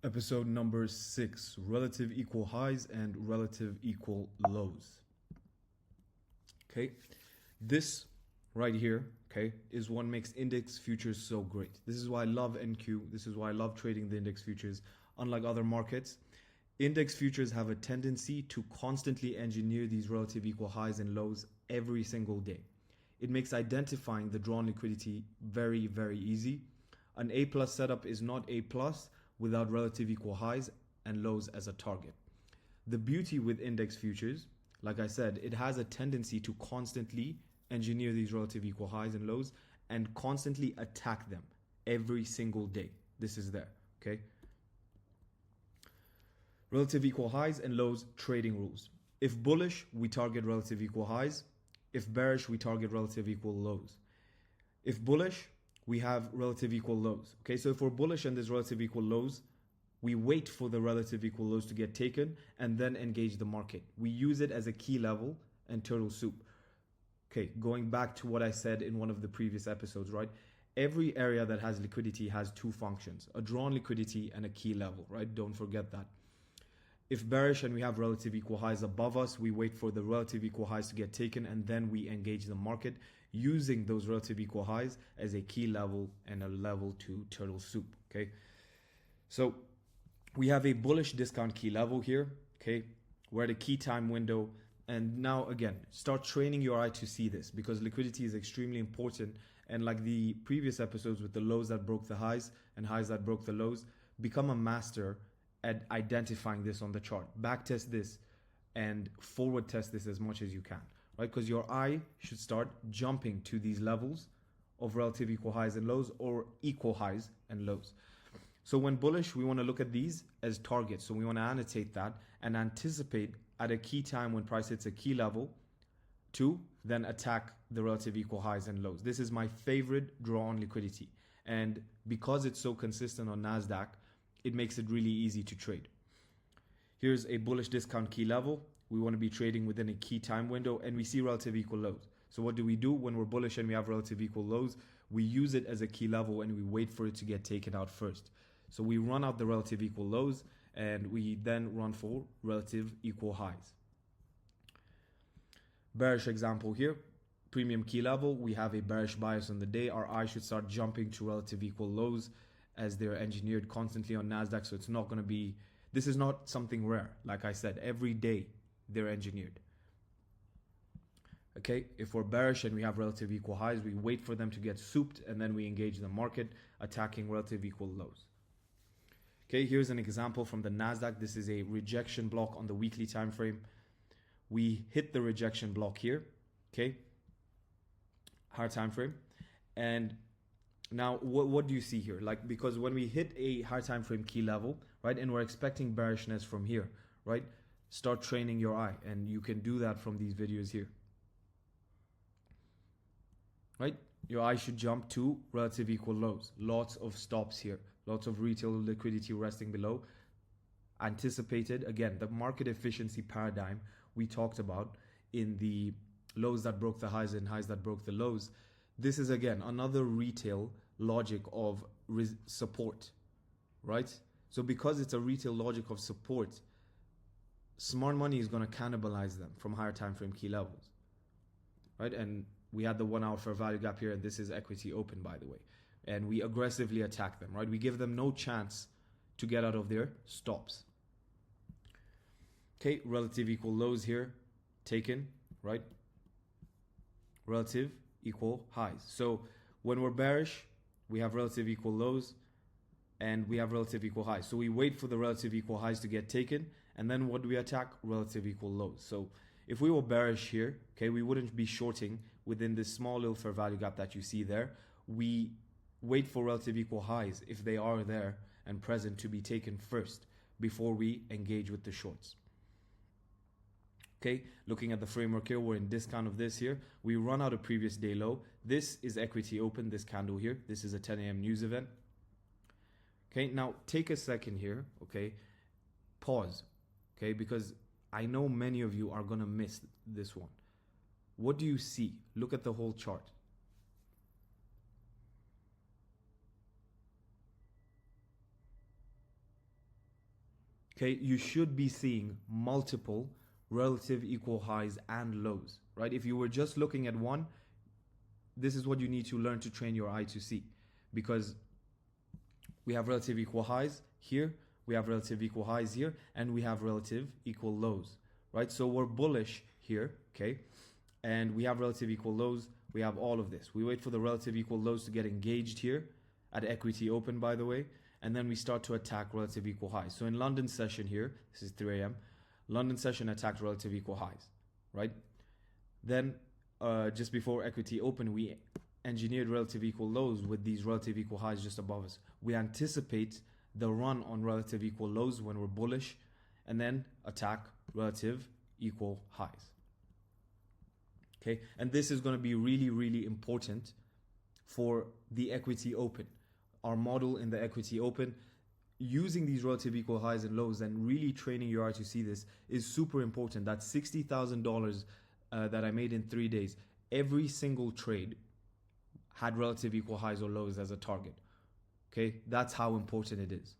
Episode number 6, relative equal highs and relative equal lows. Okay, this right here, okay, is what makes index futures so great. This is why I love NQ. This is why I love trading the index futures. Unlike other markets, index futures have a tendency to constantly engineer these relative equal highs and lows every single day. It makes identifying the drawn liquidity very, very easy. An A plus setup is not A plus without relative equal highs and lows as a target. The beauty with index futures, like I said, it has a tendency to constantly engineer these relative equal highs and lows and constantly attack them every single day. This is there, okay? Relative equal highs and lows trading rules. If bullish, we target relative equal highs. If bearish, we target relative equal lows. If bullish, we have relative equal lows. Okay, so if we're bullish and there's relative equal lows, we wait for the relative equal lows to get taken and then engage the market. We use it as a key level and turtle soup. Okay, going back to what I said in one of the previous episodes, right? Every area that has liquidity has two functions, a drawn liquidity and a key level, right? Don't forget that. If bearish and we have relative equal highs above us, we wait for the relative equal highs to get taken and then we engage the market using those relative equal highs as a key level and a level to turtle soup, okay? So we have a bullish discount key level here, okay? We're at a key time window. And now again, start training your eye to see this because liquidity is extremely important. And like the previous episodes with the lows that broke the highs and highs that broke the lows, become a master at identifying this on the chart. Backtest this and forward test this as much as you can, right? Because your eye should start jumping to these levels of relative equal highs and lows or equal highs and lows. So when bullish, we want to look at these as targets. So we want to annotate that and anticipate at a key time when price hits a key level to then attack the relative equal highs and lows. This is my favorite draw on liquidity. And because it's so consistent on NASDAQ, it makes it really easy to trade. Here's a bullish discount key level. We want to be trading within a key time window and we see relative equal lows. So what do we do when we're bullish and we have relative equal lows? We use it as a key level and we wait for it to get taken out first. So we run out the relative equal lows and we then run for relative equal highs. Bearish example here, premium key level. We have a bearish bias on the day. Our eye should start jumping to relative equal lows as they're engineered constantly on NASDAQ. So it's not going to be, this is not something rare. Like I said, every day they're engineered. Okay, if we're bearish and we have relative equal highs, we wait for them to get souped and then we engage the market attacking relative equal lows. Okay, here's an example from the NASDAQ. This is a rejection block on the weekly time frame. We hit the rejection block here, okay, higher time frame. And now, what do you see here? Like, because when we hit a higher time frame key level, right, and we're expecting bearishness from here, right, start training your eye. And you can do that from these videos here, right? Your eye should jump to relative equal lows. Lots of stops here, lots of retail liquidity resting below. Anticipated, again, the market efficiency paradigm we talked about in the lows that broke the highs and highs that broke the lows. This is, again, another retail logic of support, right? So because it's a retail logic of support, smart money is going to cannibalize them from higher time frame key levels, right? And we had the 1 hour fair value gap here, and this is equity open, by the way. And we aggressively attack them, right? We give them no chance to get out of their stops. Okay, relative equal lows here, taken, right? Relative equal highs. So when we're bearish, we have relative equal lows and we have relative equal highs. So we wait for the relative equal highs to get taken. And then what do we attack? Relative equal lows. So if we were bearish here, okay, we wouldn't be shorting within this small little fair value gap that you see there. We wait for relative equal highs if they are there and present to be taken first before we engage with the shorts. Okay, looking at the framework here, we're in discount of this here. We run out a previous day low. This is equity open, this candle here. This is a 10 a.m. news event. Okay, now take a second here, okay, pause, okay, because I know many of you are going to miss this one. What do you see? Look at the whole chart. okay, you should be seeing multiple relative equal highs and lows, right? If you were just looking at one, this is what you need to learn to train your eye to see, because we have relative equal highs here, we have relative equal highs here, and we have relative equal lows, right? So we're bullish here, okay? And we have relative equal lows, we have all of this. We wait for the relative equal lows to get engaged here at equity open, by the way, and then we start to attack relative equal highs. So in London session here, this is 3 a.m., London session attacked relative equal highs, right? Then just before equity open, we engineered relative equal lows with these relative equal highs just above us. We anticipate the run on relative equal lows when we're bullish, and then attack relative equal highs. Okay, and this is going to be really, really important for the equity open. Our model in the equity open, using these relative equal highs and lows and really training your eye to see this is super important. That $60,000 that I made in 3 days, every single trade had relative equal highs or lows as a target. Okay, that's how important it is.